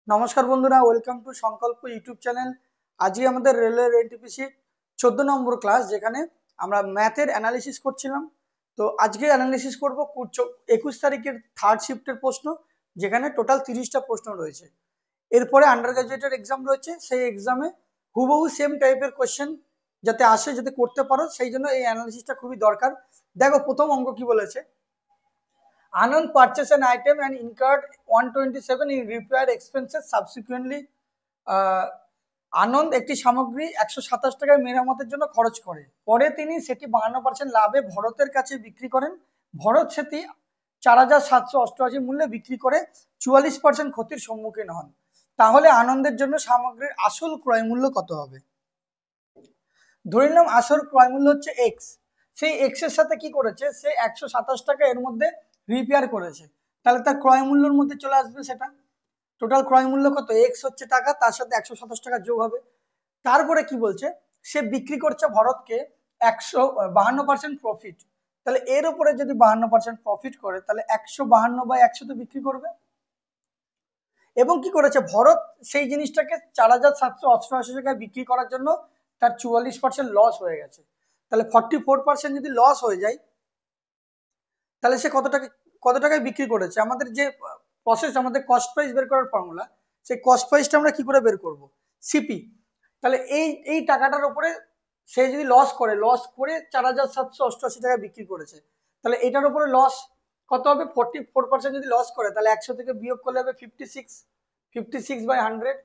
নমস্কার বন্ধুরা, welcome to সংকল্প ইউটিউব চ্যানেল। আজকে আমাদের রেলওয়ে এনটিপিসি 14 নম্বর ক্লাস, যেখানে আমরা ম্যাথের অ্যানালিসিস করছিলাম। তো আজকে অ্যানালিসিস করব 21 তারিখের থার্ড শিফটের প্রশ্ন, যেখানে টোটাল 30টা প্রশ্ন রয়েছে। এরপরে আন্ডার গ্রাজুয়েটের এক্সাম রয়েছে, সেই এক্সামে হুবহু সেম টাইপের কোয়েশ্চেন যাতে আসে, যাতে করতে পারো, সেই জন্য এই অ্যানালিসিসটা খুবই দরকার। দেখো প্রথম অঙ্ক কি বলেছে। Anand purchased an item and incurred 127 in repair expenses subsequently. আনন্দ একটি সামগ্রী 127 টাকায় মেরামতের জন্য খরচ করে। পরে তিনি সেটি 52% লাভে ভরতের কাছে বিক্রি করেন। ভরত সেটি 4788 মূল্যে বিক্রি করে 44% ক্ষতির সম্মুখীন হন। তাহলে আনন্দের জন্য সামগ্রীর আসল ক্রয় মূল্য কত হবে? ধরে নিলাম আসল ক্রয় মূল্য হচ্ছে এক্স। সেই এক্স এর সাথে কি করেছে, সে 127 টাকা এর মধ্যে রিপেয়ার করেছে, তাহলে তার ক্রয় মূল্যের মধ্যে চলে আসবে সেটা। টোটাল ক্রয় মূল্য কত? এক্স হচ্ছে টাকা, তার সাথে 127 টাকা যোগ হবে। তারপরে কি বলছে, সে বিক্রি করছে ভরতকে 52% প্রফিট। তাহলে এর উপরে যদি 52% প্রফিট করে, তাহলে 152/100 তে বিক্রি করবে। এবং কি করেছে, ভরত সেই জিনিসটাকে 4788 টাকায় বিক্রি করার জন্য তার 44% লস হয়ে গেছে। তাহলে 44% যদি লস হয়ে যায়, তাহলে সে কত টাকায় বিক্রি করেছে। আমাদের যে প্রসেস, আমাদের কস্ট প্রাইস বের করার ফর্মুলা, সেই কস্ট প্রাইসটা আমরা কি করে বের করব? সিপি। তাহলে এই টাকাটার উপরে সে যদি লস করে 4788 টাকায় বিক্রি করেছে, তাহলে এটার উপরে লস কত হবে? 44% যদি লস করে, তাহলে 100 থেকে বিয়োগ করলে হবে 56/100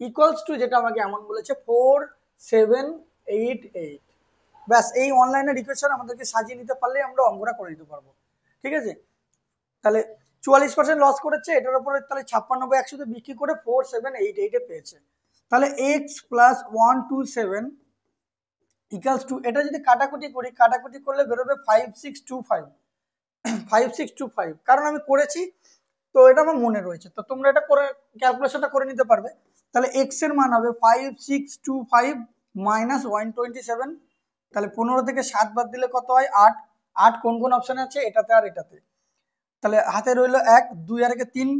ইকুয়ালস টু, যেটা আমাকে এমন বলেছে, 4788। ব্যাস, এই অনলাইনের ইকুয়েশন আমাদেরকে সাজিয়ে নিতে পারলে আমরা অঙ্কটা করে নিতে পারবো। ঠিক আছে, তাহলে 44% লস করেছে, এটার উপরে তাহলে 56/100 বিক্রি করে 4788 পেয়েছে। তাহলে এক্স প্লাস 127 ইকুয়ালস টু, এটা যদি কাটাকুটি করি, কাটাকুটি করলে বেরোবে 5625। কারণ আমি করেছি, তো এটা আমার মনে রয়েছে, তো তোমরা এটা করে ক্যালকুলেশনটা করে নিতে পারবে। তাহলে এক্স এর মান হবে 5625 মাইনাস 127। তাহলে 15 থেকে 7 বাদ দিলে কত হয়? 8। 8 কোন কোন অপশনে আছে? এটাতে আর এটাতে। তাহলে হাতে রইলো 1, 2 আর 1 3,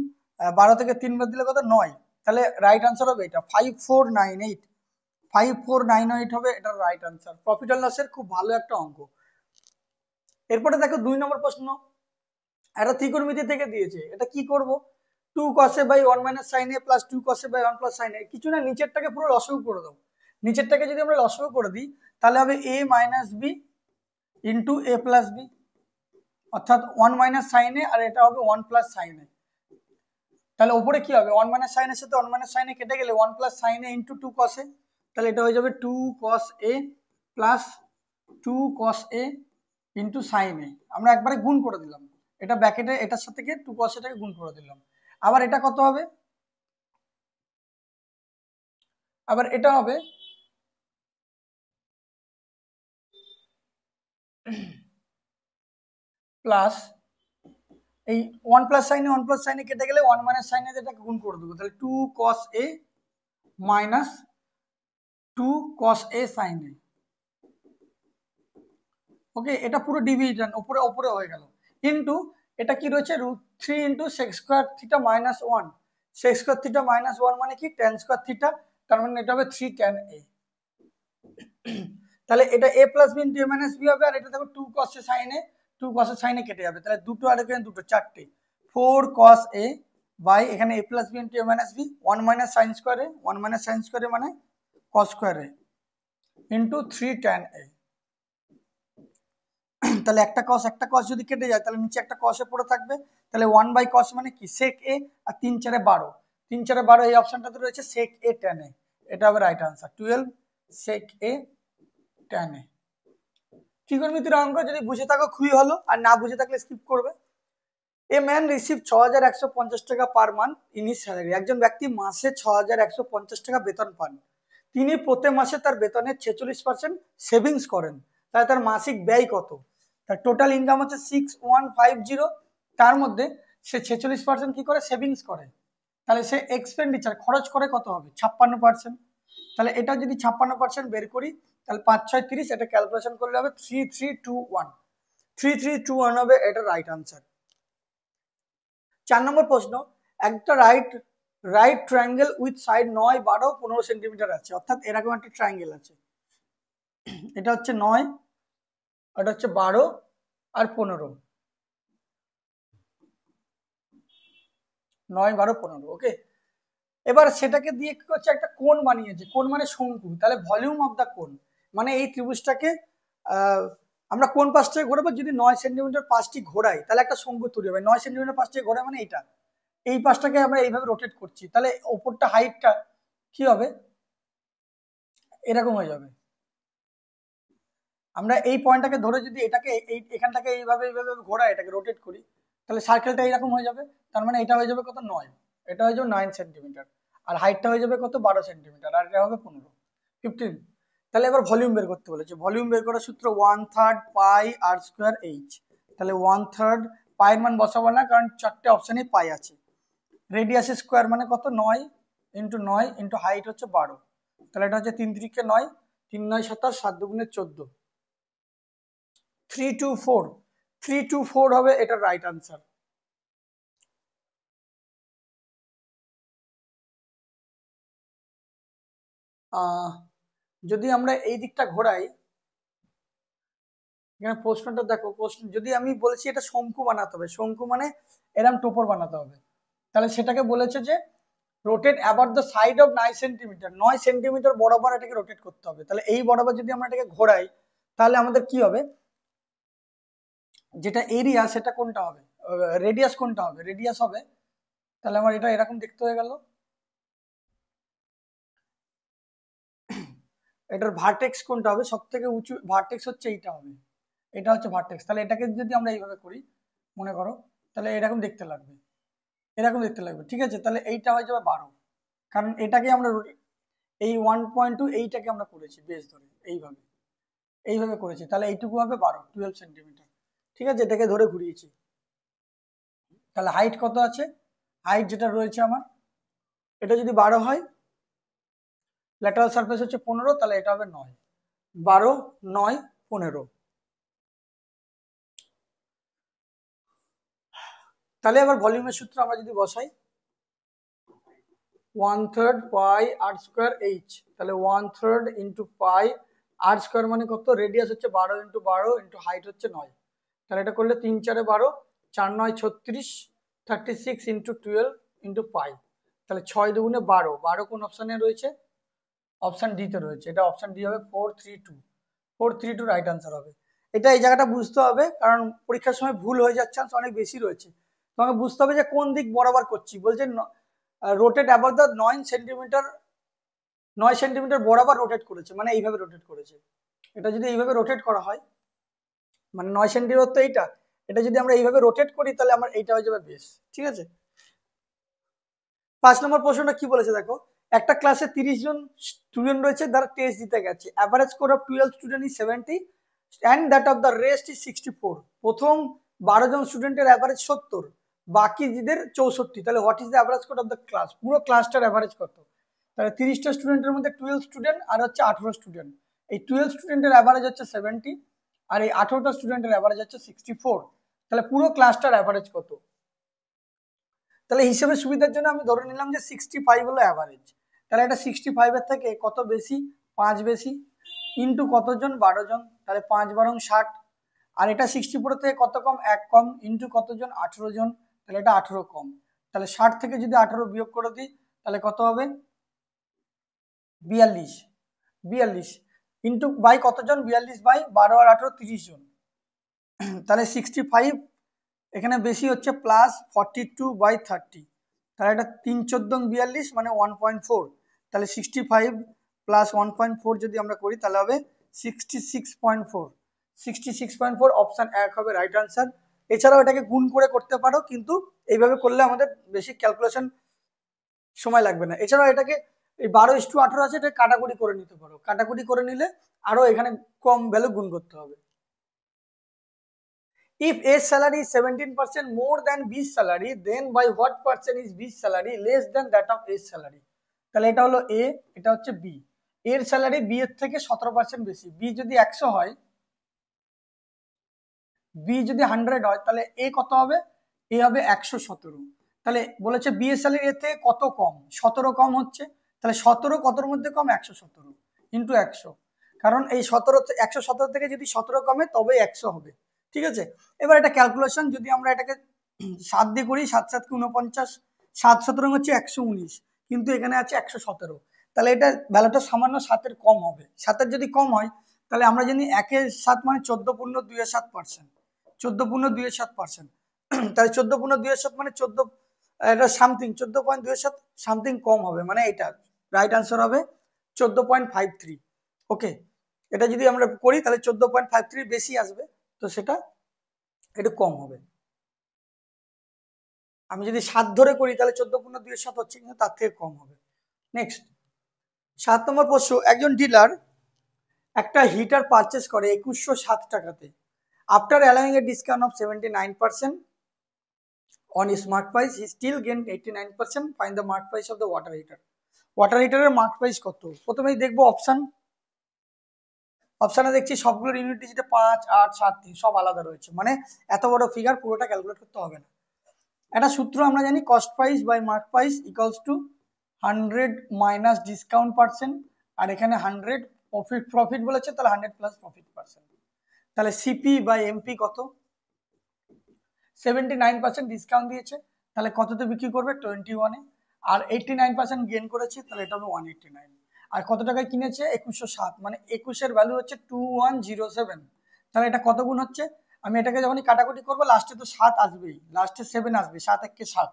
12 থেকে 3 বাদ দিলে কত? 9। তাহলে রাইট আনসার হবে এটা 5498। 5498 হবে এটার রাইট আনসার। প্রফিট অ্যান্ড লসের খুব ভালো একটা অঙ্ক। এরপরে দেখো 2 নম্বর প্রশ্ন, এটা ত্রিকোণমিতি থেকে দিয়েছে। এটা কি করব? 2 cos a by 1 minus sin a plus 2 cos a by 1 plus sin a। কিছু না, নিচেরটাকে পুরো লসাগু করে দাও। নিচেরটাকে যদি আমরা লসাগু করে দিই, তাহলে হবে a minus b into a plus b, অর্থাৎ 1 minus sin a, আর এটা হবে 1 plus sin a। তাহলে উপরে কি হবে? 1 minus sin a এর সাথে 1 minus sin a কেটে গেলে 1 plus sin a into 2 cos a। তাহলে এটা হয়ে যাবে 2 cos a plus 2 cos a into sin a। আমরা একবারে গুণ করে দিলাম, এটা ব্র্যাকেটে এটার সাথে 2 cos a টাকে গুণ করে দিলাম। আবার এটা কত হবে? আবার এটা হবে প্লাস, এই 1 প্লাস সাইন এ 1 প্লাস সাইন এ কেটে গেলে 1 মাইনাস সাইন এ এটাকে গুণ করে দেবো। তাহলে 2 cos a minus 2 cos a sin a। ওকে, এটা পুরো ডিভিশন উপরে উপরে হয়ে গেল। কিন্তু এটা কি রয়েছে? √3 into sec square theta minus 1। Sec square theta minus 1 মানে কি? Tan square theta. তার মানে এটা হবে 3 tan a। তাহলে এটা a plus B into a minus B হবে, আর এটা দেখো 2 cos a sin a। 2 cos a sin a কেটে যাবে, তাহলে দুটো আর এখানে দুটো, চারটে। 4 cos a বাই এখানে a plus B into a minus B, 1 minus sine square a, 1 minus sine square a মানে cos square a into 3 tan a। তাহলে একটা cos যদি কেটে যায়, তাহলে নিচে একটা cos এ পড়ে থাকবে। তাহলে 1 বাই cos মানে কি? sec a, আর 3 4 12, 3 4 12 এই অপশনটাতে রয়েছে sec a tan a। এটা হবে right answer 12 sec a tan a। ত্রিকোণমিতির অঙ্ক যদি বুঝে থাকো খুবই হলো, আর না বুঝে থাকলে স্কিপ করবে। এ ম্যান রিসিভ 6150 টাকা per month in his salary. একজন ব্যক্তি মাসে 6150 টাকা বেতন পান। তিনি প্রতি মাসে তার বেতনের 46% সেভিংস করেন। তাহলে তার মাসিক ব্যয় কত? তার টোটাল ইনকাম হচ্ছে 6150, তার মধ্যে সে 46% কি করে? সেভিংস করে। তাহলে সে এক্সপেন্ডিচার খরচ করে কত হবে? 56%। তাহলে এটা যদি 56% বের করি, তাহলে 5 6 30, এটা ক্যালকুলেশন করলে হবে 3321। 3321 হবে এটা রাইট আনসার। 4 নম্বর প্রশ্ন, একটা right triangle with side 9, 12, 15 centimetre আছে, অর্থাৎ এরকম একটা ট্রায়াঙ্গেল আছে, এটা হচ্ছে 9, এটা হচ্ছে 12 আর 15, 9, 12, 15, ওকে। এবার সেটাকে দিয়ে কি করছে, একটা কোণ বানিয়েছে, কোণ মানে শঙ্কু, তাহলে ভলিউম অফ দা কোণ মানে এই ত্রিভুজটাকে আমরা কোন পাশ থেকে ঘোরাবো, যদি 9 সেন্টিমিটার পাশটি ঘোরাই তাহলে একটা শঙ্কু তৈরি হবে, 9 সেন্টিমিটার পাশ থেকে ঘোরায় মানে এইটা, এই পাশটাকে আমরা এইভাবে রোটেট করছি, তাহলে ওপরটা হাইটটা কি হবে, এরকম হয়ে যাবে। আমরা এই পয়েন্টটাকে ধরে যদি এটাকে এখানটাকে এইভাবে এইভাবে ঘোরাই, এটাকে রোটেট করি, তাহলে সার্কেলটা এইরকম হয়ে যাবে, তার মানে এটা হয়ে যাবে কত, 9, এটা হয়ে যাবে 9 সেন্টিমিটার, আর হাইটটা হয়ে যাবে কত, 12 সেন্টিমিটার, আর এটা হবে 15, 15। তাহলে এবার ভলিউম বের করতে বলেছে, ভলিউম বের করার সূত্র 1/3 পাই আর স্কোয়ার এইচ, তাহলে 1/3 পাইয়ের মান বসাবো না, কারণ চারটে অপশানে পাই আছে, রেডিয়াস স্কোয়ার মানে কত, 9 ইন্টু 9 ইন্টু হাইট হচ্ছে 12, তাহলে এটা হচ্ছে 3 3 9, 3 9 27, 7 2 14, 324, 324 হবে এটার রাইট আনসার। যদি আমরা এই দিকটা ঘোরাই, এখানে প্রশ্নটা দেখো, প্রশ্ন যদি আমি বলেছি এটা শঙ্কু বানাতে হবে, শঙ্কু মানে এরম টোপর বানাতে হবে, তাহলে সেটাকে বলেছে যে rotate about the side of 9 centimetre, 9 centimetre বরাবর এটাকে রোটেট করতে হবে, তাহলে এই বরাবর যদি আমরা এটাকে ঘোরাই তাহলে আমাদের কি হবে, যেটা এরিয়া সেটা কোনটা হবে, রেডিয়াস কোনটা হবে, রেডিয়াস হবে, তাহলে আমার এটা এরকম দেখতে হয়ে গেল, এটার ভার্টেক্স কোনটা হবে, সব থেকে উঁচু ভার্টেক্স হচ্ছে এইটা হবে, এটা হচ্ছে ভার্টেক্স, তাহলে এটাকে যদি আমরা এইভাবে করি মনে করো, তাহলে এরকম দেখতে লাগবে, এরকম দেখতে লাগবে, ঠিক আছে, তাহলে এইটা হয়ে যাবে 12, কারণ এটাকে আমরা এই 1.2 এইটাকে আমরা করেছি বেস ধরে এইভাবে, এইভাবে করেছি, তাহলে এইটুকু হবে 12 সেন্টিমিটার, ঠিক আছে, এটাকে ধরে ঘুরিয়েছি, তাহলে হাইট কত আছে, হাইট যেটা রয়েছে আমার, এটা যদি 12 হয়, ল্যাটারাল সারফেস হচ্ছে 15, তাহলে এটা হবে 9, 12, 9, 15, তাহলে আবার ভলিউমের সূত্র আমরা যদি বসাই, 1/3 পাই আর স্কোয়ার এইচ, তাহলে 1/3 ইন্টু পাই আর স্কোয়ার মানে কত, রেডিয়াস হচ্ছে 12 ইন্টু 12 ইন্টু হাইট হচ্ছে 9, তাহলে এটা করলে 3 4 12, 4 9 36, 36 ইন্টু 12 ইন্টু পাই, তাহলে 6 2 12, 12 কোন অপশানে রয়েছে, অপশান ডি তে রয়েছে, এটা অপশান ডি হবে 432, 432 রাইট আনসার হবে। এটা এই জায়গাটা বুঝতে হবে, কারণ পরীক্ষার সময় ভুল হয়ে যাচ্ছে চান্স অনেক বেশি রয়েছে, তোমাকে বুঝতে হবে যে কোন দিক বরাবর করছি, বলছে রোটেট অ্যাবাউট দ্য 9 সেন্টিমিটার বরাবর রোটেট করেছে, মানে এইভাবে রোটেট করেছে, এটা যদি এইভাবে রোটেট করা হয়, মানে 9 সেন্টিমিটার তো এইটা, এটা যদি আমরা এইভাবে রোটেট করি তাহলে আমার এইটা হয়ে যাবে বেস, ঠিক আছে। 5 নম্বর প্রশ্নটা কি বলেছে দেখো, একটা ক্লাসে 30 জন স্টুডেন্ট রয়েছে, যারা টেস্ট দিতে গেছে, average score of 12 student is 70 and that of the rest is 64, প্রথম 12 জন স্টুডেন্টের অ্যাভারেজ 70, বাকিদের 64, তাহলে what is the average score of the class, পুরো ক্লাসটার অ্যাভারেজ কত, তাহলে 30টা স্টুডেন্টের মধ্যে 12 স্টুডেন্ট আর হচ্ছে 18 স্টুডেন্ট, এই 12 স্টুডেন্টের অ্যাভারেজ হচ্ছে 70 আর এই 18টা স্টুডেন্টের অ্যাভারেজ হচ্ছে 64, তাহলে পুরো ক্লাসটার অ্যাভারেজ কত, তাহলে হিসেবের সুবিধার জন্য আমি ধরে নিলাম যে 65 হলো অ্যাভারেজ, তাহলে এটা 65 এর থেকে কত বেশি, 5 বেশি, ইন্টু কতজন, 12 জন, তাহলে 5 12 60, আর এটা 64 থেকে কত কম, 1 কম, ইন্টু কতজন, 18 জন, তাহলে এটা 18 কম, তাহলে 60 থেকে যদি 18 বিয়োগ করে দিই তাহলে কত হবে, 42, 42 ইন্টু বাই কতজন, 42 বাই 12 আর 18 30 জন, তাহলে 65 এখানে বেশি হচ্ছে প্লাস 42/30, তাহলে এটা 3 14 42 মানে 1.4, তাহলে 65 প্লাস 1.4 যদি আমরা করি তাহলে হবে 66.4, 66.4 অপশন 1 হবে রাইট আনসার। এছাড়াও এটাকে গুণ করে করতে পারো, কিন্তু এইভাবে করলে আমাদের বেশি ক্যালকুলেশন সময় লাগবে না। এছাড়াও এটাকে এই 12:18 আছে, এটা কাটাকুটি করে নিতে পারো, কাটাকুটি করে নিলে আরো এখানে কম ভ্যালু গুণ করতে হবে। If A salary is 17% more than B salary, then by what percent is B salary less than that of A salary? তাহলে এটা হলো A, এটা হচ্ছে B, এর স্যালারি B এর থেকে 17% বেশি, B যদি 100 হয়, B যদি 100 হয়, তাহলে A কত হবে, A হবে 117, তাহলে বলেছে বিএসএল এর এতে কত কম, 17 কম হচ্ছে। তাহলে 17 কতর মধ্যে কম, 117 ইন্টু 100, কারণ এই 17 117 থেকে যদি 17 কমে তবে 100 হবে। ঠিক আছে, এবার এটা ক্যালকুলেশন, যদি আমরা এটাকে 7 দিয়ে করি, 7 7 49, 7 17 হচ্ছে 119, কিন্তু এখানে আছে 117, তাহলে এটা ভ্যালুটা সামান্য 7-এর কম হবে। 7-এর যদি কম হয় তাহলে আমরা জানি 1/7 মানে 14.27%, 14.27%। তাহলে 14.27 মানে 14, এটা সামথিং 14.27 সামথিং কম হবে, মানে এটা রাইট আনসার হবে 14.53। ওকে, এটা যদি আমরা করি তাহলে 14.53 বেশি আসবে, তো সেটা একটু কম হবে। আমি যদি 7 ধরে করি তাহলে 14.27 হচ্ছে, কিন্তু তার থেকে কম হবে। নেক্সট 7 নম্বর প্রশ্ন, একজন ডিলার একটা হিটার পারচেস করে 2107 টাকাতে, after allowing A discount of 79% on his mark price, he still gained 89%. Find the mark price of the water heater. Water হিটারের মার্ক প্রাইস কত? প্রথমেই দেখবো অপশন, অপশনে দেখছি সবগুলোর ইউনিট ডিজিটে 5 8 7 3 সব আলাদা রয়েছে, মানে এত বড় ফিগার পুরোটা ক্যালকুলেট করতে হবে না। একটা সূত্র আমরা জানি, cost price by mark price equals to 100 minus discount percent, আর এখানে 100 প্রফিট বলেছে, তাহলে 100 প্লাস প্রফিট পার্সেন্ট। তাহলে সিপি বাই এমপি কত? 79% ডিসকাউন্ট দিয়েছে, তাহলে কততে বিক্রি করবে? 21-এ। আর 89% গেইন করেছে, তাহলে এটা হবে 189। আর কত টাকায় কিনেছে? 2107, মানে 21-এর ভ্যালু হচ্ছে 2107। তাহলে এটা কত গুণ হচ্ছে? আমি এটাকে যখনই কাটাকুটি করবো লাস্টে তো 7 আসবেই, লাস্টে 7 আসবে, 7 1 7,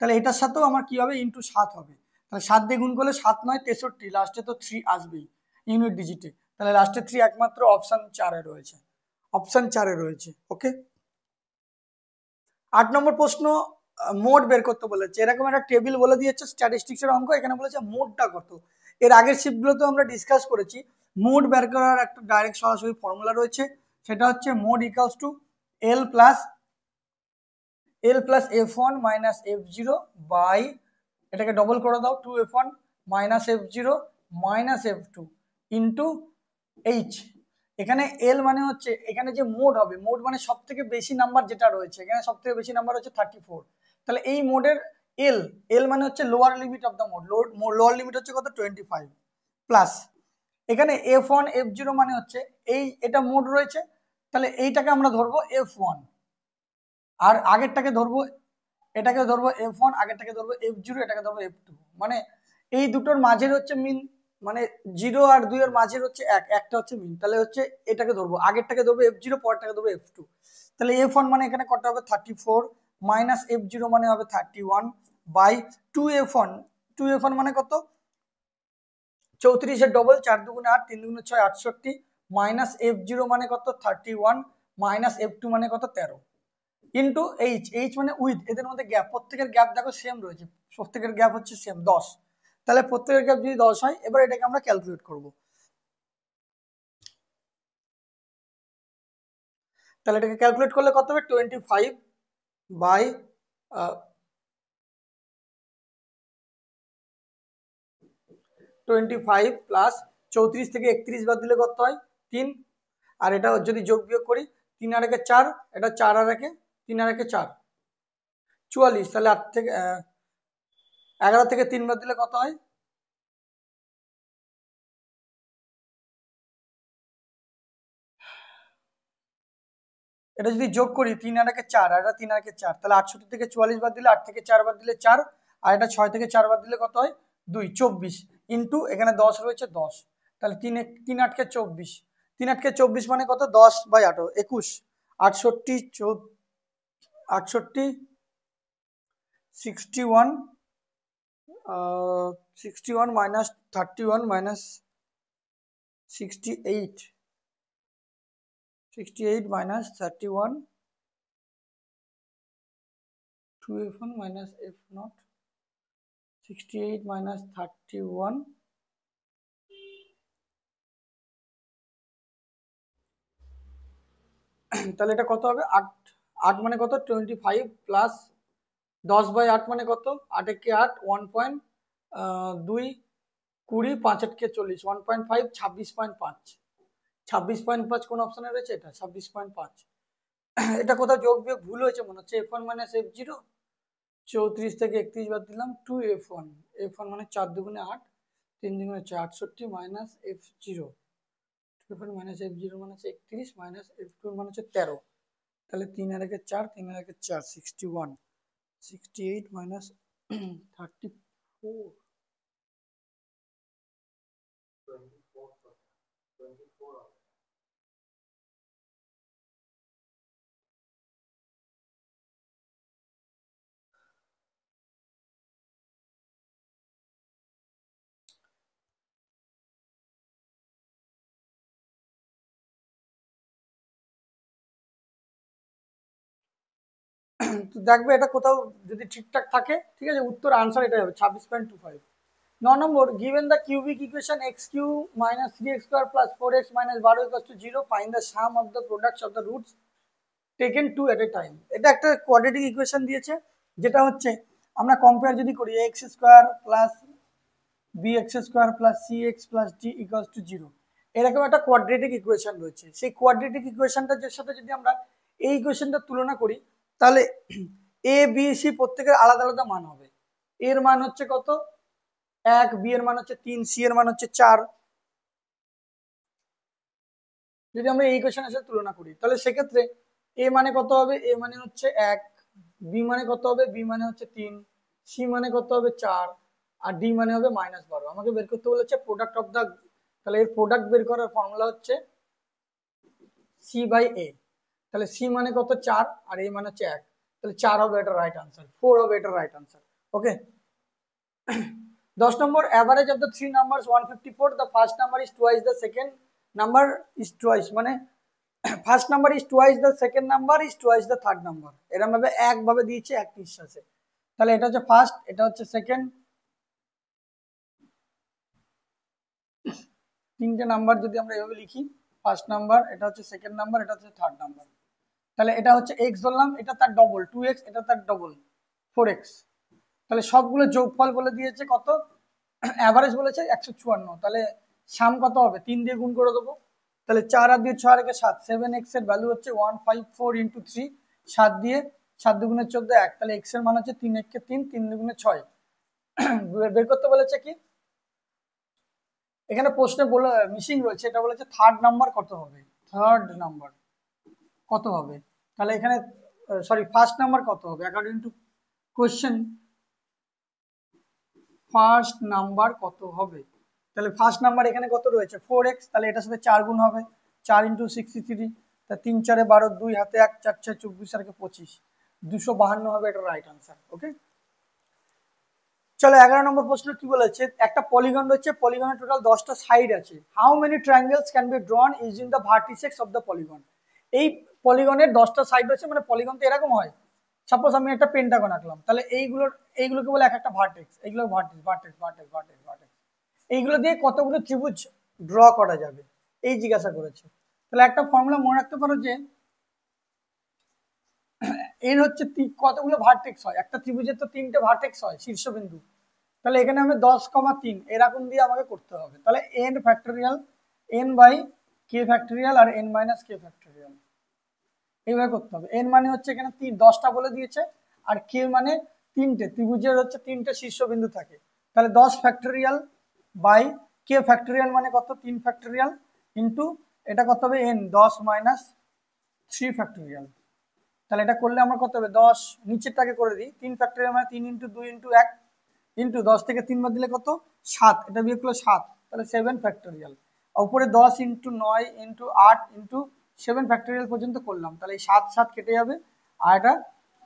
তাহলে এটার সাথেও আমার কি হবে? ইন্টু 7 হবে। তাহলে 7 দিয়ে গুণ করলে 7 9 63, লাস্টে তো 3 আসবেই ইউনিট ডিজিটে, তাহলে লাস্টে 3 একমাত্র অপশন 4-এ রয়েছে, অপশন 4-এ রয়েছে। ওকে, 8 নম্বর প্রশ্ন, মোড বের করতে বলেছে, এরকম একটা টেবিল বলে দিয়েছে স্ট্যাটিস্টিক্স এর অঙ্ক, এখানে বলেছে মোডটা কত। এর আগের শিফটগুলোতে আমরা ডিসকাস করেছি, মোড বের করার একটা ডাইরেক্ট সরাসরি ফর্মুলা রয়েছে, সেটা হচ্ছে mode equals to L plus f1 minus f0 by, এটাকে ডবল করে দাও, 2f1 minus f0 minus f2 into H. এখানে এল মানে হচ্ছে, এখানে যে মোড হবে, মোড মানে সব থেকে বেশি নাম্বার যেটা রয়েছে, এখানে সব থেকে বেশি নাম্বার হচ্ছে 34, তাহলে এই মোডের এল, এল মানে হচ্ছে lower limit of the mode, lower limit হচ্ছে কত? 25 প্লাস, এখানে f1 f0 মানে হচ্ছে এটা মোড রয়েছে, তাহলে এইটাকে আমরা ধরবো f1, আর আগেরটাকে ধরবো, এটাকে ধরবো f1, আগেরটাকে ধরবো f0, এটাকে ধরবো f2, মানে এই দুটোর মাঝের হচ্ছে মিন, মানে 0 আর 2 এর মাঝের হচ্ছে একটা হচ্ছে মিন, তাহলে হচ্ছে এটাকে ধরবো, আগেরটাকে ধরবো f0, পরেরটাকে ধরবো f2। তাহলে f1 মানে এখানে কত হবে? 34 মাইনাস f0 মানে হবে 31 বাই 2f1, 2f1 মানে কত? 34 এর ডবল, 4 দুগুণে 8, 3 দুগুণে 6, 68 মাইনাস f0 মানে কত? 31 মাইনাস f2 মানে কত? 13 ইন্টু এইচ, এইচ মানে উইথ, এদের মধ্যে গ্যাপ, প্রত্যেকের গ্যাপ দেখো সেম রয়েছে, প্রত্যেকের গ্যাপ হচ্ছে সেম 10, তাহলে প্রত্যেকের গ্যাপ যদি 10 হয়, এবার এটাকে আমরা ক্যালকুলেট করব। তাহলে এটাকে ক্যালকুলেট করলে কত হবে? 25 বাই 25 প্লাস 34 থেকে 31 বাদ দিলে কত হয়? 3, আর এটা যদি যোগ বিয়োগ করি, 3 আর 1 4, এটা 4 আর 1, 3 আর 1 4, 44, তাহলে 8 থেকে 11 থেকে 3 বাদ দিলে কত হয়? এটা যদি যোগ করি, 3 আর 1 4, আর এটা 3 আর 1 4, তাহলে 68 থেকে 44 বাদ দিলে, 8 থেকে 4 বাদ দিলে 4, আর এটা 6 থেকে 4 বাদ দিলে কত হয়? 2, 24 ইন্টু এখানে 10 রয়েছে 10, তাহলে 3 3 8 24, 3 8 24 মানে কত? 10 by 18, 21, 68 68 61, 61 minus 31 minus 68, 68 minus 31, 2f1 minus f0, 68 minus 31, তাহলে এটা কত হবে? 8, 8 মানে কত? 25 প্লাস 10 বাই 8 মানে কত? 8 একে 8, 1.2 20, 5 8 40, 1.5, 26.5, 26.5 কোন অপশনে রয়েছে? এটা 26.5। এটা কোথাও যোগ বিয়োগ ভুল হয়েছে মনে হচ্ছে, f1 মাইনাস f0, 34 থেকে 31 বাদ দিলাম, 2f1, f1 মানে 4 দুগুণে 8, 3 দুগুণে 4, 68 minus f0, f1 minus f0 মানে 31 মাইনাস f2 মানে 13, তাহলে 3 আর 1 4, 3 আর 1 4, 61, 68 মাইনাস 34, তো দেখবে এটা কোথাও যদি ঠিকঠাক থাকে, ঠিক আছে, উত্তর আনসার এটা হবে 26.25। 9 নম্বর, given the cubic equation x cube minus 3x square plus 4x minus 12 equals to 0, find the sum of the products of the roots taken two at a time। এটা একটা কোয়াড্রেটিক ইকুয়েশন দিয়েছে, যেটা হচ্ছে আমরা compare যদি করি x square plus bx square plus cx plus d equals to 0, এরকম একটা কোয়াড্রেটিক ইকুয়েশন রয়েছে। সেই কোয়াড্রেটিক ইকুয়েশনটার সাথে যদি আমরা এই ইকুয়েশনটা তুলনা করি, তাহলে a b c প্রত্যেকের আলাদা আলাদা মান হবে। এর মান হচ্ছে কত 1, b এর মান হচ্ছে 3, c এর মান হচ্ছে 4। যদি আমরা এই ইকুয়েশনের সাথে তুলনা করি, তাহলে সেক্ষেত্রে a মানে কত হবে, a মানে হচ্ছে 1, b মানে কত হবে, b মানে হচ্ছে 3, c মানে কত হবে 4, আর d মানে হবে -12। আমাকে বের করতে বলেছে প্রোডাক্ট অফ দা, তাহলে এর প্রোডাক্ট বের করার ফর্মুলা হচ্ছে c বাই a। তাহলে c মানে কত 4 আর a মানে হচ্ছে 1, তাহলে 4 হবে এটা রাইট আনসার, 4 হবে এটা right answer. Okay. 10 number, average of the three numbers 154, the first number is twice the second number is twice, মানে first number is twice the second number is twice the third number, এরকম ভাবে একভাবে দিয়েছে এক নিঃশ্বাসে। তাহলে এটা হচ্ছে ফার্স্ট, এটা হচ্ছে সেকেন্ড, তিনটে নাম্বার যদি আমরা এভাবে লিখি, ফার্স্ট নাম্বার, এটা হচ্ছে সেকেন্ড নাম্বার, এটা হচ্ছে থার্ড নাম্বার। তাহলে এটা হচ্ছে এক্স ধরলাম, এটা তার ডবল 2x, এটা তার ডবল 4x। তাহলে সবগুলো যোগফল বলে দিয়েছে কত, অ্যাভারেজ বলেছে 154। তাহলে সাম কত হবে, 3 দিয়ে গুণ করে দেবো। তাহলে 4 আর 2 6 আর 7, 7x এর ভ্যালু হচ্ছে 154 ইন্টু 3, 7 দিয়ে 7 দুগুণে 14 1, তাহলে x এর মান হচ্ছে 3 1 3, 3 দুগুণে 6। বের করতে বলেছে কি, এখানে প্রশ্নে বলে মিসিং রয়েছে, এটা বলেছে থার্ড নাম্বার কত হবে, থার্ড নাম্বার কত হবে। তাহলে এখানে সরি ফার্স্ট নাম্বার কত হবে, according to question first number কত হবে। তাহলে ফার্স্ট নাম্বার এখানে কত রয়েছে 4x, তাহলে এটার সাথে 4 গুণ হবে, 4 ইন্টু 63, তা 3 4 12, 2 হাতে 1, 4 6 24 আর 25, 252 হবে এটা রাইট আনসার। ওকে, চলো 11 নম্বর প্রশ্ন কি বলেছে, একটা পলিগন রয়েছে, পলিগনের টোটাল 10টা সাইড আছে, how many triangles can be drawn using the vertices of the polygon. এই পলিগনের 10টা সাইড রয়েছে, মানে পলিগন তো এরকম হয়, সাপোজ আমি একটা পেন্টাগন আঁকলাম, তাহলে এইগুলোকে বলে এক একটা ভার্টেক্স, এইগুলো vertex vertex vertex vertex vertex, এইগুলো দিয়ে কতগুলো ত্রিভুজ ড্র করা যাবে এই জিজ্ঞাসা করেছে। তাহলে একটা ফর্মুলা মনে রাখতে পারো যে এর হচ্ছে কতগুলো ভার্টেক্স হয়, একটা ত্রিভুজের তো 3টে ভার্টেক্স হয় শীর্ষবিন্দু, তাহলে এখানে আমি 10,3 এরকম দিয়ে আমাকে করতে হবে। তাহলে n factorial n by K factorial আর n মাইনাস কে ফ্যাক্টোরিয়াল, এইভাবে করতে হবে। n মানে হচ্ছে এখানে 10টা বলে দিয়েছে, আর কে মানে 3টে, ত্রিভুজের হচ্ছে 3টে শীর্ষবিন্দু থাকে, তাহলে 10 ফ্যাক্টোরিয়াল বাই কে ফ্যাক্টোরিয়াল মানে কত 3 ফ্যাক্টোরিয়াল ইন্টু এটা কত হবে n 10 মাইনাস 3 ফ্যাক্টোরিয়াল। তাহলে এটা করলে আমার কত হবে 10, নিচেরটাকে করে দিই, 3 ফ্যাক্টোরিয়াল মানে 3 ইন্টু 2 ইন্টু 1 ইন্টু 10 থেকে 3 বাদ দিলে কত 7, এটা বিয়োগ করলে 7, তাহলে 7 ফ্যাক্টোরিয়াল। উপরে 10 ইন্টু 9 ইন্টু 8 ইন্টু 7 ফ্যাক্টোরিয়াল পর্যন্ত করলাম, তাহলে এই 7 7 কেটে যাবে, আর এটা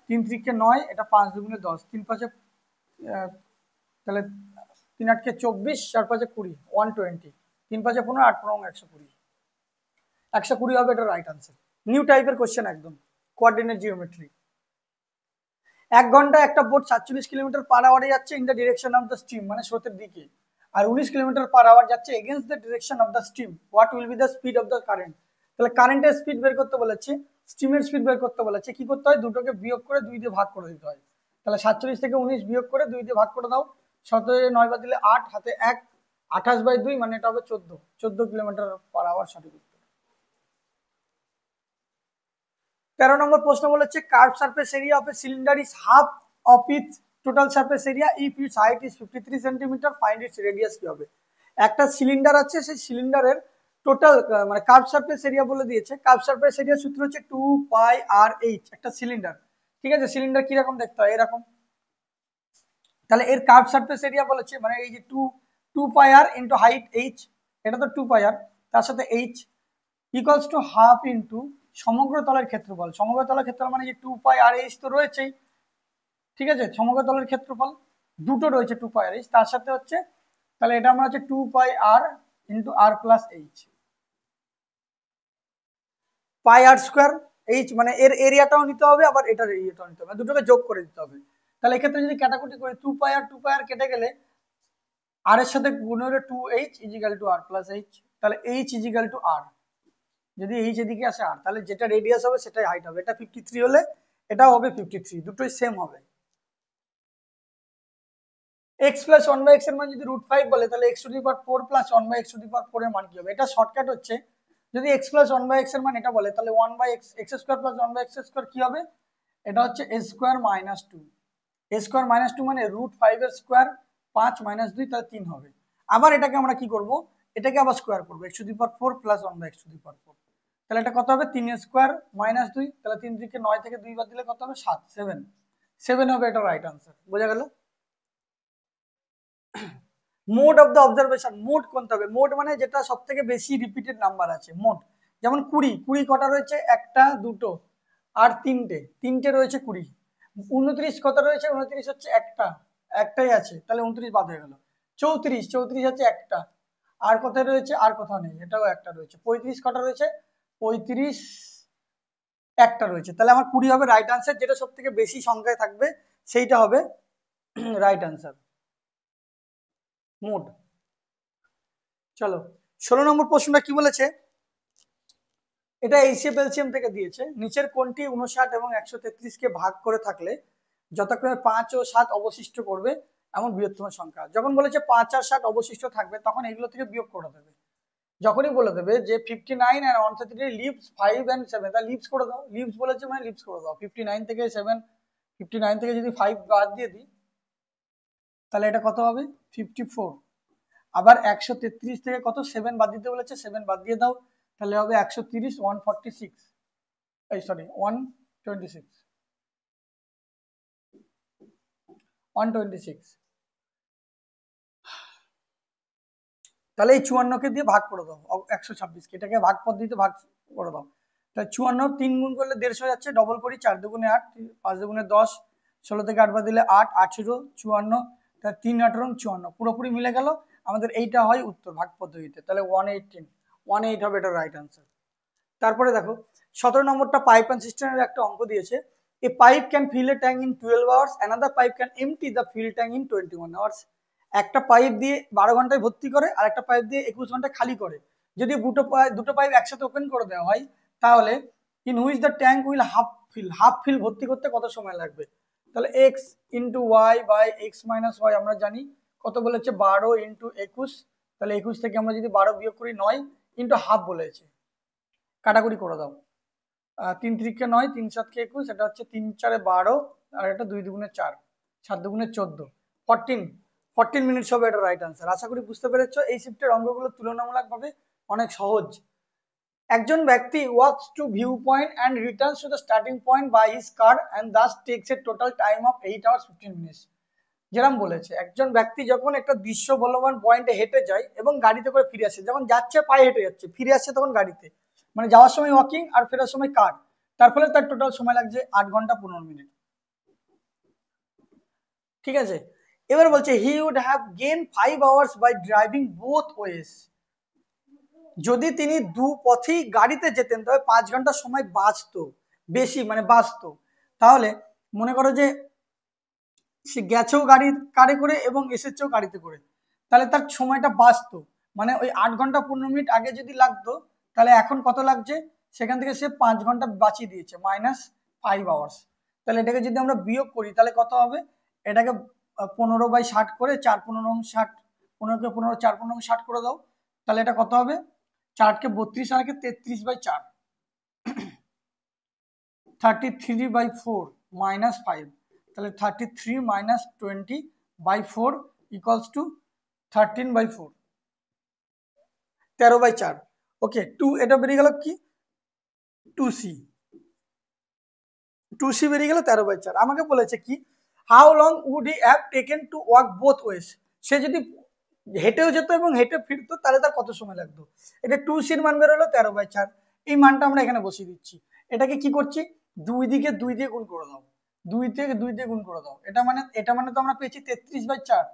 3 3 9, এটা 5 দুগুণে 10, 3 5 তাহলে 3 8 24, 4 5 20, 120, 3 5 15, 8 15 120, 120 হবে এটা রাইট আনসার। নিউ টাইপের কোশ্চেন একদম, কোঅর্ডিনেট জিওমেট্রি। 1 ঘন্টা একটা বোট 47 কিলোমিটার পার আওয়ারে যাচ্ছে in the direction of the stream, মানে স্রোতের দিকে, আর 19 কিলোমিটার পার আওয়ার যাচ্ছে against the direction of the stream, what will be the speed of the current. তাহলে কারেন্টের স্পিড বের করতে বলেছে, স্ট্রিমের স্পিড বের করতে বলেছে, কি করতে হয়, দুটোকে বিয়োগ করে 2 দিয়ে ভাগ করে দিতে হয়। তাহলে 47 থেকে 19 বিয়োগ করে 2 দিয়ে ভাগ করে দাও, 17 9 বাদ দিলে 8, হাতে 1, 28/2, মানে এটা হবে 14 কিলোমিটার পার আওয়ার সঠিক উত্তর। 13 নম্বর প্রশ্ন বলেছে curve surface area of A cylinder is half of its total surface area if its height is 53 centimeter, find its radius কি হবে? একটা সিলিন্ডার আছে, সেই সিলিন্ডারের টোটাল মানে কার্ভ সারফেস এরিয়া বলে দিয়েছে। কার্ভ সারফেস এরিয়া সূত্র হচ্ছে 2 পাই আর এইচ। একটা সিলিন্ডার, ঠিক আছে, সিলিন্ডার কিরকম দেখতে হয়, এরকম। তাহলে এর কার্ভ সারফেস এরিয়া বলেছে, মানে এই যে 2 পাই আর ইন্টু হাইট এইচ, এটা তো 2 পাই আর, তার সাথে H equals to half into সমগ্র তলের ক্ষেত্রফল। সমগ্র তলের ক্ষেত্রফল মানে যে 2 পাই আর এইচ তো রয়েছেই, ঠিক আছে, সমগ্র তলের ক্ষেত্রফল দুটো রয়েছে 2 পাই আর এইচ, তার সাথে হচ্ছে, তাহলে এটা আমরা হচ্ছে 2 পাই আর ইন্টু আর প্লাস এইচ, পাই আর স্কোয়ার এইচ, মানে এর এরিয়াটাও নিতে হবে আবার এটার এরিয়াটাও নিতে হবে, দুটোকে যোগ করে দিতে হবে। তাহলে এক্ষেত্রে যদি কাটাকুটি করি 2 পাই আর কেটে গেলে আর এর সাথে গুণ হলে 2h ইজিক্যাল টু আর প্লাস এইচ। তাহলে h ইজিক্যাল টু আর, যদি এইচ এদিকে আসে আর, তাহলে যেটা রেডিয়াস হবে সেটাই হাইট হবে। এটা 53 হলে এটাও হবে 53, দুটোই সেম হবে। x প্লাস 1/x এর মান যদি √5 বলে, তাহলে x to the power 4 plus 1/x to the power 4 এর মান কি হবে? এটা শর্টকাট হচ্ছে, যদি x প্লাস 1/x এর মান এটা বলে, তাহলে 1/x x square plus 1/x square কি হবে? এটা হচ্ছে a square minus 2। a square minus 2 মানে √5 এর স্কয়ার, 5 মাইনাস 2 তাহলে 3 হবে। আবার এটাকে আমরা কি করব, এটাকে আবার স্কয়ার করব, x to the power 4 plus 1/x to the power 4। তাহলে এটা কত হবে? 3 এর স্কয়ার মাইনাস 2, তাহলে 3 থেকে 9 থেকে 2 বাদ দিলে কত হবে? 7, 7 হবে এটা রাইট আনসার। বোঝা গেল? Mode of the observation, mode কোনটা হবে? মোড মানে যেটা সব থেকে বেশি রিপিটেড নাম্বার আছে, মোড। যেমন 20 কটা রয়েছে? একটা, দুটো আর তিনটে রয়েছে 20। 29 কত রয়েছে? 29 হচ্ছে একটাই আছে, তাহলে 29 বাদ হয়ে গেল। 34 হচ্ছে একটা, আর কোথায় রয়েছে? আর কোথাও নেই, এটাও একটা রয়েছে। 35 কটা রয়েছে? 35 একটা রয়েছে, তাহলে আমার 20 হবে রাইট আনসার। যেটা সব থেকে বেশি সংখ্যায় থাকবে সেইটা হবে রাইট আনসার, মোড। চলো 16 নম্বর প্রশ্নটা কি বলেছে? এটা এইচএফ এলসিএম থেকে দিয়েছে। নিচের কোনটি 59 এবং 133 কে ভাগ করে থাকলে যথাক্রমে 5 ও 7 অবশিষ্ট করবে এমন বৃহত্তম সংখ্যা? যখন বলেছে 5 আর 7 অবশিষ্ট থাকবে, তখন এগুলো থেকে বিয়োগ করে দেবে। যখনই বলে দেবে যে 59 and 133 লিভস 5 and 7, তা লিভস করে দাও। লিভস বলেছে মানে লিভস করে দাও। 59 থেকে 7, 59 থেকে যদি 5 বাদ দিয়ে দিই, তাহলে এটা কত হবে? 54। আবার 133 থেকে কত? 7 বাদ দিতে বলেছে, 7 বাদ দিয়ে দাও, তাহলে হবে 130, 146, এই সরি 126, 126। তাহলে এই 54 কে দিয়ে ভাগ করে দাও 126 কে, এটাকে ভাগ পদ্ধতিতে ভাগ করে দাও। তাহলে 54 3 গুণ করলে 150 যাচ্ছে, ডবল করি, 4 দুগুণে 8, 5 দুগুণে 10, 16 থেকে 8 বাদ দিলে 8, 18, 54, তাহলে 3 18 54 পুরোপুরি মিলে গেল। আমাদের এইটা হয় উত্তর ভাগ পদ্ধতিতে, তাহলে 118 হবে এটা রাইট আনসার। তারপরে দেখো 17 নম্বরটা পাইপ অ্যান্ড সিস্টেমের একটা অঙ্ক দিয়েছে। A pipe can fill a tank in 12 hours, another pipe can empty the fill tank in 21 hours. একটা পাইপ দিয়ে 12 ঘন্টায় ভর্তি করে, আর একটা পাইপ দিয়ে 21 ঘন্টায় খালি করে। যদি দুটো পাইপ একসাথে ওপেন করে দেওয়া হয়, তাহলে in which the tank will half fill ভর্তি করতে কত সময় লাগবে? তাহলে X into Y by X minus Y আমরা জানি কত বলেছে, 12 ইন্টু 21, তাহলে 21 থেকে আমরা যদি 12 বিয়োগ করি 9 ইন্টু হাফ বলেছে, কাটাকুটি করে দাও। 3 3 9, 3 7 21, এটা হচ্ছে 3 4 12, আর এটা 2 2 4, 7 2 14, 14 মিনিটস হবে এটা রাইট আনসার। আশা করি বুঝতে পেরেছো। এই শিফটের অঙ্কগুলো তুলনামূলকভাবে অনেক সহজ। একজন ব্যক্তি walks to view point and returns to the starting point by his car and thus takes a total time of 8 hours 15 minutes। যেরকম বলেছে, একজন ব্যক্তি যখন একটা দৃশ্য বলবান পয়েন্টে হেঁটে যায় এবং গাড়িতে করে ফিরে আসে, যখন যাচ্ছে পায়ে হেঁটে যাচ্ছে, ফিরে আসছে তখন গাড়িতে, মানে যাওয়ার সময় ওয়াকিং আর ফেরার সময় কার, তার ফলে তার টোটাল সময় লাগছে 8 ঘন্টা 15 মিনিট। ঠিক আছে, এবার বলছে he would have gain 5 hours by driving both ways. যদি তিনি দু পথেই গাড়িতে যেতেন, তবে 5 ঘন্টা সময় বাঁচতো, বেশি মানে বাঁচতো। তাহলে মনে করো যে সে গেছেও কারে করে এবং এসেছেও গাড়িতে করে, তাহলে তার সময়টা বাঁচতো, মানে ওই 8 ঘন্টা 15 মিনিট আগে যদি লাগতো, তাহলে এখন কত লাগছে, সেখান থেকে সে 5 ঘন্টা বাঁচিয়ে দিয়েছে, -5 hours। তাহলে এটাকে যদি আমরা বিয়োগ করি, তাহলে কত হবে? এটাকে 15/60 করে 4 15 60, 15 কে 15 4 15 60 করে দাও, তাহলে এটা কত হবে? 4 কে 32 আর 33/4, 33/4 -5, তাহলে 33 মাইনাস 20/4 ইকুয়ালস টু 13/4, 13/4। ওকে, 2 এটা বেরিয়ে গেল কি 2c, 2c বেরিয়ে গেল 13/4। আমাকে বলেছে কি how long would he have taken to walk both ways, সে যদি হেঁটেও যেত এবং হেঁটে ফিরতো তাহলে তার কত সময় লাগতো। এটা 2c-র মান বেরোলো 13/4, এই মানটা আমরা এখানে বসিয়ে দিচ্ছি। এটাকে কি করছি, 2 দিকে 2 দিয়ে গুণ করে দাও, 2 থেকে 2 দিয়ে গুণ করে দাও। এটা মানে তো আমরা পেয়েছি 33/4,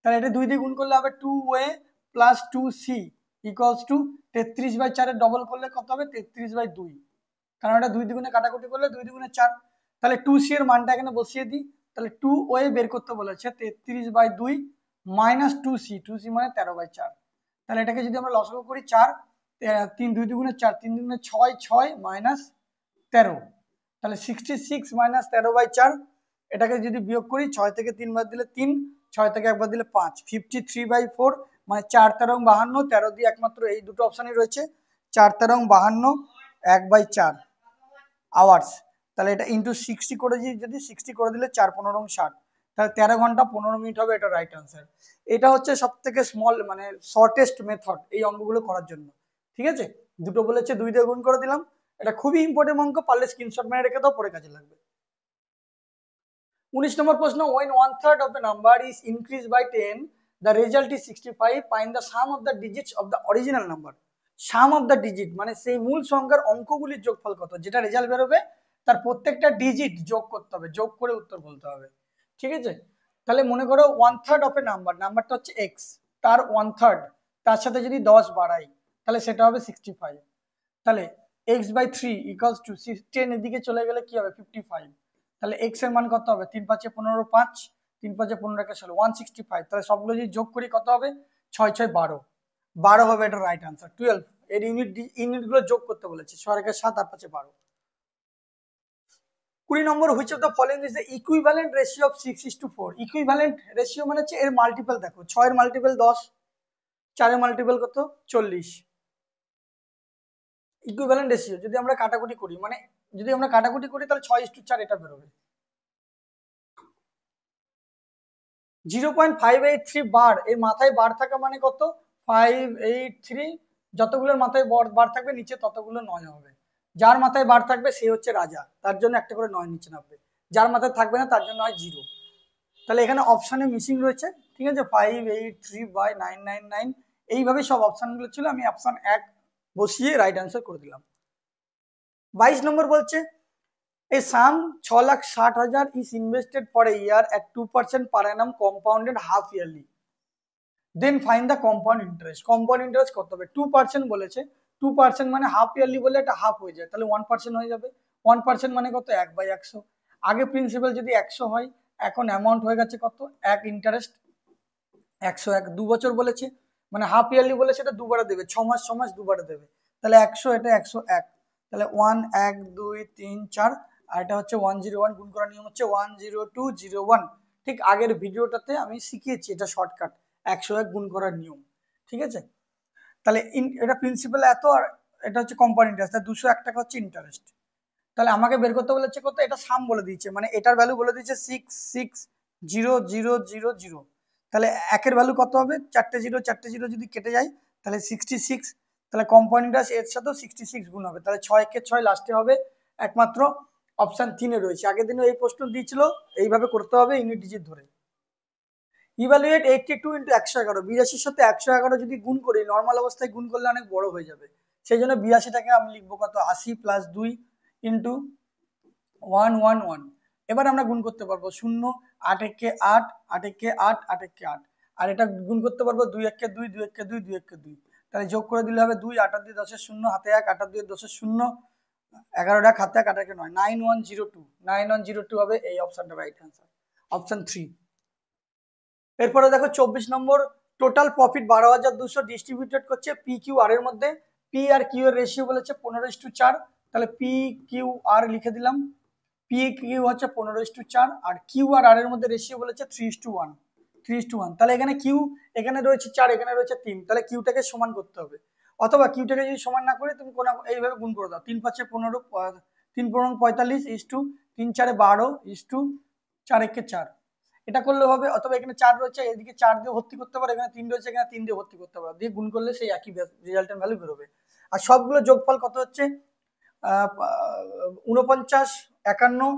তাহলে এটা 2 দিয়ে গুণ করলে হবে 2a plus 2c equals to 33/4 এর ডবল করলে কত হবে 33/2, কারণ এটা 2 দ্বিগুণে কাটাকুটি করলে 2 দ্বিগুণে 4। তাহলে 2c এর মানটা এখানে বসিয়ে দিই, তাহলে 2a বের করতে বলেছে 33/2 মাইনাস 2c মানে 13/4। তাহলে এটাকে যদি আমরা লসাগু করি 4, 3 2 দ্বিগুণে 4, 3 দ্বিগুণে 6, 6 মাইনাস 13, তাহলে 66 মাইনাস 13/4। এটাকে যদি বিয়োগ করি 6 থেকে 3 বাদ দিলে 3, 6 থেকে 1 বাদ দিলে 5, 53/4 মানে 4 13 52, 13 দিয়ে একমাত্র এই দুটো অপশনই রয়েছে, 4 13 52 1/4 আওয়ার্স। তাহলে এটা ইন্টু 60 করে যদি 60 করে দিলে 4 15 60, তাহলে 13 ঘন্টা 15 মিনিট হবে, এটা রাইট আনসার। এটা হচ্ছে সব থেকে স্মল মানে শর্টেস্ট মেথড এই অঙ্কগুলো করার জন্য। ঠিক আছে, দুটো বলেছে 2 দিয়ে গুণ করে দিলাম, এটা খুবই ইম্পর্টেন্ট অঙ্ক, পারলে স্ক্রিনশট মেরে রেখে দাও, পরে কাজে লাগবে। 19 নম্বর প্রশ্ন, when 1/3 of a number is increased by 10 the result is 65, find the sum of the digits of the original number। Some of the digit মানে সেই মূল সংখ্যার অঙ্কগুলির যোগফল কত, যেটা রেজাল্ট বেরোবে তার প্রত্যেকটা ডিজিট যোগ করতে হবে, যোগ করে উত্তর বলতে হবে। ঠিক আছে, তাহলে মনে করো 1/3 অফ এ নাম্বার, নাম্বারটা হচ্ছে এক্স, তার 1/3, তার সাথে যদি 10 বাড়াই তাহলে সেটা হবে 65। তাহলে x/3 ইকুয়ালস টু 10 এদিকে চলে গেলে কি হবে 55। তাহলে x এর মান কত হবে 3 5 15, 5 3 5 15 কে 16, 165। তাহলে সবগুলো যদি যোগ করি কত হবে 6 6 12, 12 হবে এটা রাইট আনসার। 12 এর ইউনিট গুলো যোগ করতে বলেছে, 6 এর 7 আর 5 12। 20 নম্বর, which of the following is the equivalent ratio of 6:4। Equivalent ratio মানে হচ্ছে এর মাল্টিপল দেখো, 6 এর মাল্টিপল 10, 4 এর মাল্টিপল কত 40। ইকুইভ্যালেন্ট রেশিও যদি আমরা কাটাকুটি করি, মানে যদি আমরা কাটাকুটি করি তাহলে 6:4 এটা বেরোবে। 0.583 বার, এর মাথায় বার থাকা মানে কত 583, যতগুলোর মাথায় বার থাকবে নিচে ততগুলো 9 হবে। যার মাথায় বার থাকবে সে হচ্ছে রাজা, তার জন্য একটা করে 9 নিচে নামবে, যার মাথায় থাকবে না তার জন্য হয় 0। তাহলে এখানে অপশানে মিসিং রয়েছে, ঠিক আছে, 583/999 এইভাবে সব অপশানগুলো ছিল, আমি অপশান 1 বসিয়ে রাইট আনসার করে দিলাম। 22 নম্বর বলছে a sum 6,60,000 is invested for a year at 2% per annum compounded half yearly, then find the compound interest। compound interest কত হবে 2% বলেছে, 2% মানে হাফ ইয়ারলি বলে এটা হাফ হয়ে যায়, তাহলে 1% হয়ে যাবে। 1% মানে কত 1/100, আগে প্রিন্সিপাল যদি 100 হয়, এখন অ্যামাউন্ট হয়ে গেছে কত 1, ইন্টারেস্ট 101, 2 বছর বলেছে মানে হাফ ইয়ারলি বলেছে, এটা দুবারে দেবে, 6 মাস 6 মাস দুবারে দেবে, তাহলে 100 এটা 101, তাহলে 1 1 2 3 4, আর এটা হচ্ছে 101, গুণ করার নিয়ম হচ্ছে 10201। ঠিক আগের ভিডিওটাতে আমি শিখিয়েছি এটা শর্টকাট 101 গুণ করার নিয়ম। ঠিক আছে, তাহলে এটা প্রিন্সিপাল এত, আর এটা হচ্ছে কম্পাউন্ড ইন্টারেস্ট, 201 টাকা হচ্ছে ইন্টারেস্ট। তাহলে আমাকে বের করতে বলেছে কত, এটা সাম বলে দিয়েছে, মানে এটার ভ্যালু বলে দিয়েছে 66000। তাহলে একের ভ্যালু কত হবে 4টে 0 যদি কেটে যায় তাহলে 66, তাহলে কম্পাউন্ড ইন্টারেস্ট এর সাথেও 66 গুণ হবে, তাহলে 6 কে 6 লাস্টে হবে, একমাত্র অপশন 3 এ রয়েছে। আগের দিনও এই প্রশ্ন দিয়েছিল, এইভাবে করতে হবে ইউনিট ডিজিট ধরে। ইভালুয়েট 82 ইন্টু 111, 82-র সাথে 111 যদি গুণ করি, নর্মাল অবস্থায় গুণ করলে অনেক বড় হয়ে যাবে, সেই জন্য 82টাকে আমি লিখবো কত 80 প্লাস 2 ইন্টু 111। এবার আমরা গুণ করতে পারবো 0 8 একে 8, 8 একে 8, 8 একে 8, আর এটা গুণ করতে পারবো 2 একে 2, 2 একে 2, 2 একে 2, তাহলে যোগ করে দিলে হবে 2 8 আর 2 10 এর 0, হাতে 1 8 আর 2 10 এর 0, 11 টা হাতে 1 8 একে 9, 9102, 9102 হবে এই অপশনটা রাইট आंसर, অপশন 3। এরপরে দেখো 24 নম্বর, টোটাল প্রফিট 12,200 ডিস্ট্রিবিউটেড করছে পি কিউ আর এর মধ্যে, পি আর কিউ এর রেশিও বলেছে 15:4, তাহলে পি কিউ আর লিখে দিলাম, পি কিউ হচ্ছে 15:4, আর কিউ আর আর এর মধ্যে রেশিও বলেছে 3:1, 3:1। তাহলে এখানে কিউ এখানে রয়েছে 4, এখানে রয়েছে 3, তাহলে কিউটাকে সমান করতে হবে, অথবা কিউটাকে যদি সমান না করে তুমি এইভাবে গুণ করে দাও, 3 5 15, 3 15 45 ইস টু 3 4 12 ইস টু 4 একে 4, এটা করলে হবে। অথবা এখানে 4 রয়েছে, এদিকে 4 দিয়ে ভর্তি করতে পারো, এখানে 3 রয়েছে, এখানে 3 দিয়ে ভর্তি করতে পারো, দিয়ে গুণ করলে সেই একই রেজাল্টেন্ট ভ্যালু বেরোবে। আর সবগুলো যোগফল কত হচ্ছে 49, 51,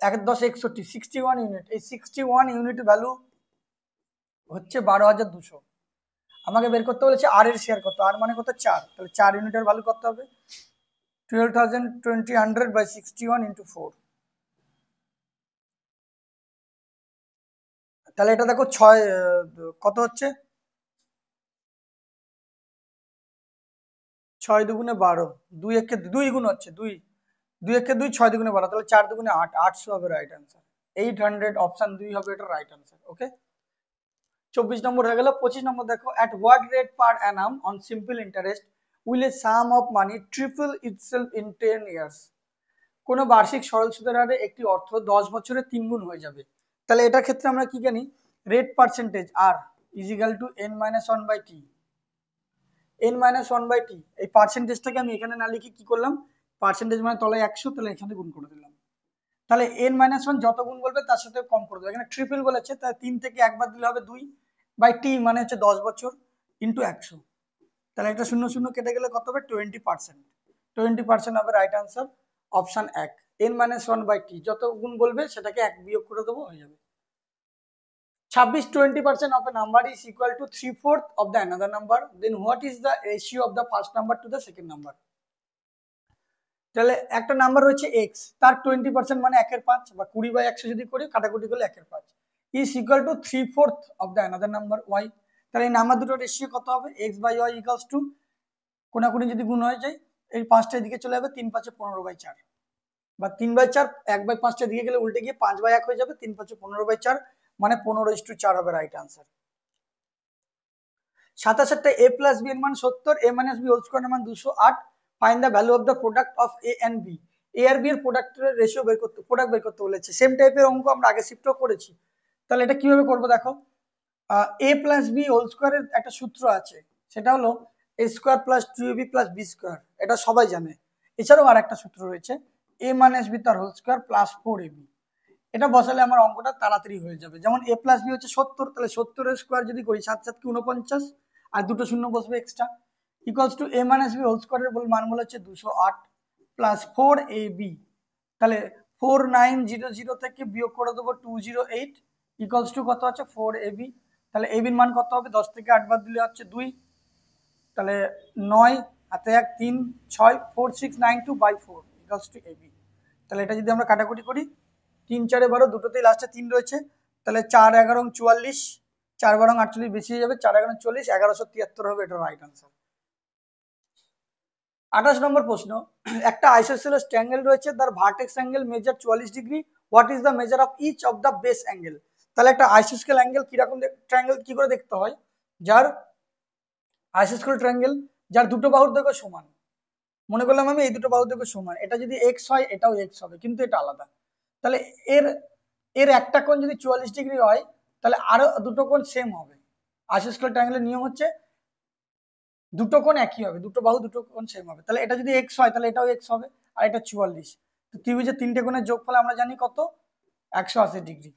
1 10 61, 61 ইউনিট। এই 61 ইউনিট ভ্যালু হচ্ছে 12,200। আমাকে বের করতে বলেছে আর এর শেয়ার কত, আর মানে কত 4, তাহলে 4 ইউনিটের ভ্যালু কত হবে 12,000 by 61 into 4। তাহলে এটা দেখো 6 কত হচ্ছে 6 দুগুণে 12, 2 একে 2 গুণ হচ্ছে 2, 2 একে 2, 6 দুগুণে 12, তাহলে 4 দুগুণে 8, 800 হবে রাইট আনসার। 800 অপশন 2 হবে এটা রাইট আনসার। ওকে, 24 নম্বর হয়ে গেল। 25 নম্বর দেখো, at what rate per annum on simple interest will a sum of money triple itself in 10 years? কোন বার্ষিক সরল সুদের হারে একটি অর্থ 10 বছরে 3 গুণ হয়ে যাবে। তাহলে এটার ক্ষেত্রে আমরা কি জানি, rate percentage R is equal to n-1/t। n-1/t, এই পার্সেন্টেজটাকে আমি এখানে না লিখে কি করলাম, পার্সেন্টেজ মানে তলায় 100, তাহলে এখানে গুণ করে দিলাম। তাহলে n-1 যত গুণ বলবে তার সাথে কম করে দেবো। এখানে ট্রিপল বলেছে, তাই 3 থেকে একবার দিলে হবে 2/t, মানে হচ্ছে 10 বছর ইন্টু 100। তাহলে একটা 0 0 কেটে গেলে কত হবে 20%। 20% হবে রাইট আনসার, অপশন 1। n-1/t যত গুণ বলবে সেটাকে 1 বিয়োগ করে দেবো, হয়ে যাবে। 26, 20% of a number is equal to 3/4 of the another number, then what is the ratio of the first number to the second number? তাহলে একটা নাম্বার রয়েছে x, তার 20% মানে 1/5, বা 20/100 যদি করি কাটাকুটি করলে 1/5 is equal to 3/4 of the another number y। তাহলে এই নাম্বার দুটোর রেশিও কত হবে x/y equals to, কোনাকুনি যদি গুণ হয়ে যায় এই 5টা এদিকে চলে যাবে, 3 5 15/4, বা 3/4 1/5টা দিকে গেলে উল্টে গিয়ে 5/1 হয়ে যাবে, 3 5 15/4, মানে 15:4 হবে রাইট আনসার। 27টা a প্লাস b এর মান 70, a minus b whole square এর মান 208, find the value of the product of a and b। a আর b এর প্রোডাক্টের রেশিও বের করতে, প্রোডাক্ট বের করতে বলেছে। সেম টাইপের অঙ্ক আমরা আগে শিফটও করেছি। তাহলে এটা কিভাবে করব দেখো, a প্লাস b হোল স্কয়ারের একটা সূত্র আছে, সেটা হলো a square plus 2ab plus b square, এটা সবাই জানে। এছাড়াও আর একটা সূত্র রয়েছে a মাইনাস b তার হোল স্কয়ার প্লাস 4ab। এটা বসালে আমার অঙ্কটা তাড়াতাড়ি হয়ে যাবে। যেমন a প্লাস b হচ্ছে 70, তাহলে 70 এর স্কয়ার যদি করি 7 7 কি 49, আর দুটো শূন্য বসবে extra, equals to a minus b whole স্কয়ারের মান বলা হচ্ছে 208 প্লাস 4ab। তাহলে 4900 থেকে বিয়োগ করে দেবো 208, ইকুয়ালস টু কত আছে 4ab। তাহলে ab এর মান কত হবে, 10 থেকে 8 বাদ দিলে হচ্ছে 2, তাহলে 9 হাতে 1 3 6 4692/4 ইকুয়ালস টু ab। তাহলে এটা যদি আমরা কাটাকুটি করি 3 4 12, দুটোতেই লাস্টে 3 রয়েছে, তাহলে 4 11 44, 4 12 48 বেশি হয়ে যাবে, 4 11 40, 1173 হবে এটা রাইট আনসার। 28 নম্বর প্রশ্ন, একটা আইসোসেলেস ট্রায়াঙ্গেল রয়েছে, তার vertex angle measure 44 degree, what is the measure of each of the base angle. তাহলে একটা আইসোস্কেল অ্যাঙ্গেল কিরকম, ট্রায়াঙ্গেল কি করে দেখতে হয়, যার আইসোস্কেল ট্রায়াঙ্গেল যার দুটো বাহুর দৈর্ঘ্য সমান, মনে করলাম আমি এই দুটো বাহুর দৈর্ঘ্য সমান, এটা যদি এক্স হয় এটাও এক্স হবে, কিন্তু এটা আলাদা। তাহলে এর এর একটা কোণ যদি 44 ডিগ্রি হয়, তাহলে আরো দুটো কোণ সেম হবে। আইসোস্কেল ট্রায়াঙ্গেলের নিয়ম হচ্ছে দুটো কোণ একই হবে, দুটো বাহু দুটো কোণ সেম হবে। তাহলে এটা যদি এক্স হয় তাহলে এটাও এক্স হবে, আর এটা 44। তো ত্রিভুজের তিনটে কোণের যোগফল আমরা জানি কত 180 ডিগ্রি।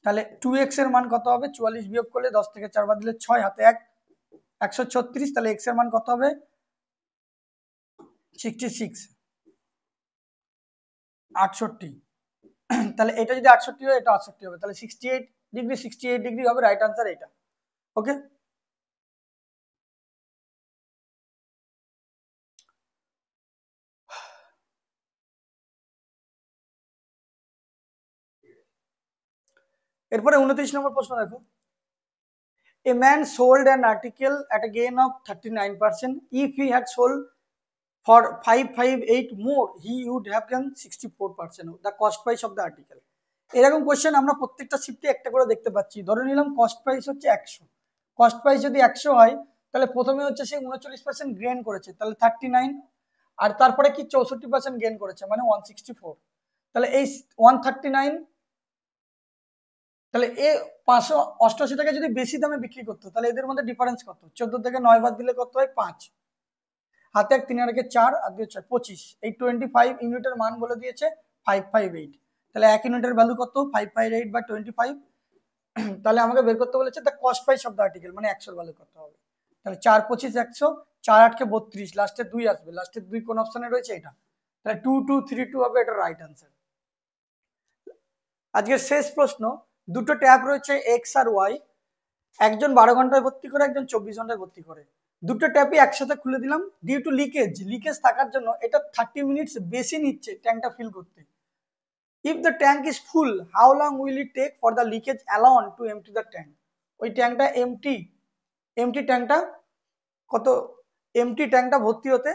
তাহলে 2x এর মান কত হবে, 44 বিয়োগ করলে 10 থেকে 4 বাদ দিলে 6 হাতে 1 136, তাহলে x এর মান কত হবে 66 68। তাহলে এটা যদি 68 হয় এটা 68 হবে, তাহলে 68 ডিগ্রি 68 ডিগ্রি হবে রাইট আনসার এটা। ওকে, এরপরে 29 নম্বর প্রশ্ন দেখো, a man sold an article at a gain of 39%, if he had sold for 558 more he would have gained 64%, the cost price of the article। এরকম কোশ্চেন আমরা প্রত্যেকটা শিফটে একটা করে দেখতে পাচ্ছি। ধরে নিলাম কস্ট প্রাইস হচ্ছে 100, কস্ট প্রাইস যদি 100 হয় তাহলে প্রথমে হচ্ছে সে 39% গেইন করেছে, তাহলে 39, আর তারপরে কি 64% গেইন করেছে মানে 164। তাহলে এই 139, তাহলে এ 588 টাকা যদি বেশি দামে বিক্রি করতো, তাহলে এদের মধ্যে ডিফারেন্স কত, 14 থেকে 9 বাদ দিলে কত হয় 5, হাতে 1 3 আর 4 আর 2 6 25, এই 25 ইউনিটের মান বলে দিয়েছে 558। তাহলে 1 ইউনিটের ভ্যালু কত 5/8/25। তাহলে আমাকে বের করতে বলেছে the cost price of the article, মানে 100 ভ্যালু কত হবে। তাহলে 4×25 100, 4×8 32, লাস্টে 2 আসবে, লাস্টে 2 কোন অপশনে রয়েছে এটা, তাহলে 2232 হবে, এটা রাইট অ্যান্সার। আজকের শেষ প্রশ্ন, দুটো ট্যাব রয়েছে এক্স আর ওয়াই, একজন 12 ঘন্টায় ভর্তি করে, একজন 24 ঘন্টায় ভর্তি করে। দুটো ট্যাপই একসাথে খুলে দিলাম, ডিউ টু লিকেজ থাকার জন্য এটা 30 মিনিটস বেশি নিচ্ছে ট্যাঙ্কটা ফিল করতে। If the tank is full, how long will it take for the leakage alone to empty the tank. ওই ট্যাঙ্কটা এমটি ট্যাঙ্কটা কত, এমটি ট্যাঙ্কটা ভর্তি হতে,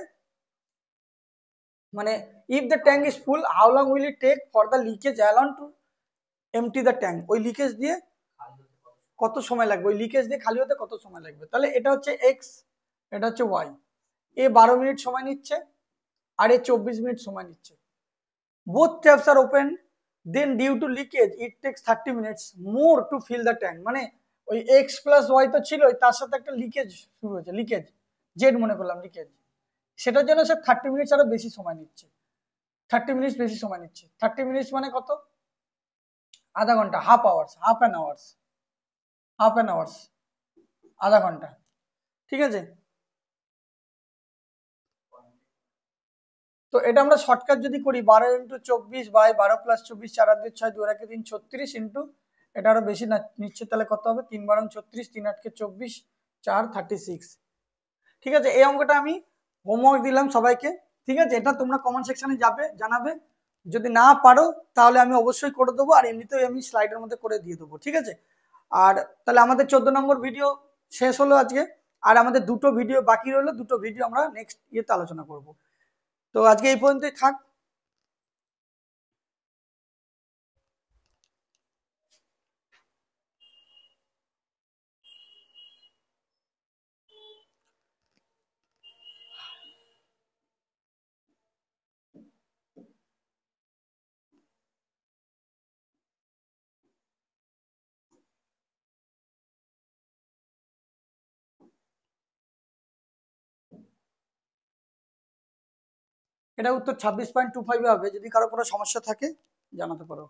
মানে if the tank is full how long will it take for the leakage alone to empty the tank, ওই leakage দিয়ে কত সময় লাগবে, ওই লিকেজ দিয়ে খালি হতে কত সময় লাগবে। তাহলে এটা হচ্ছে এক্স, এটা হচ্ছে ওয়াই। এ 12 মিনিট সময় নিচ্ছে আর এ 24 মিনিট সময় নিচ্ছে। Both taps are open, then due to leakage it takes 30 minutes more to fill the tank. মানে ওই এক্স প্লাস ওয়াই তো ছিল, তার সাথে একটা লিকেজ শুরু হয়েছে, লিকেজ জেড মনে করলাম লিকেজ, সেটার জন্য সে 30 মিনিটস আরো বেশি সময় নিচ্ছে, 30 মিনিটস বেশি সময় নিচ্ছে। 30 মিনিটস মানে কত, আধা ঘন্টা, হাফ অ্যান আওয়ার্স, আধা ঘন্টা। ঠিক আছে, তো এটা আমরা শর্টকাট যদি করি 12 × 24/12 + 24, 4 আর 2 6, 2 আর 1 3, 36 ইন্টু, এটা আরো বেশি নিচ্ছে, তাহলে কত হবে 3 × 12 = 36, 3 × 8 = 24, 4 36। ঠিক আছে, এই অঙ্কটা আমি হোমওয়ার্ক দিলাম সবাইকে। ঠিক আছে, এটা তোমরা কমেন্ট সেকশনে যাবে, জানাবে, যদি না পারো তাহলে আমি অবশ্যই করে দেবো, আর এমনিতেই আমি স্লাইডের মধ্যে করে দিয়ে দেবো। ঠিক আছে, আর তাহলে আমাদের 14 নম্বর ভিডিও শেষ হলো আজকে, আর আমাদের দুটো ভিডিও বাকি রইলো, দুটো ভিডিও আমরা নেক্সট ইয়েতে আলোচনা করব। তো আজকে এই পর্যন্তই থাক। এটা উত্তর 26.25 হবে, যদি কারো কোনো সমস্যা থাকে জানাতে পারো।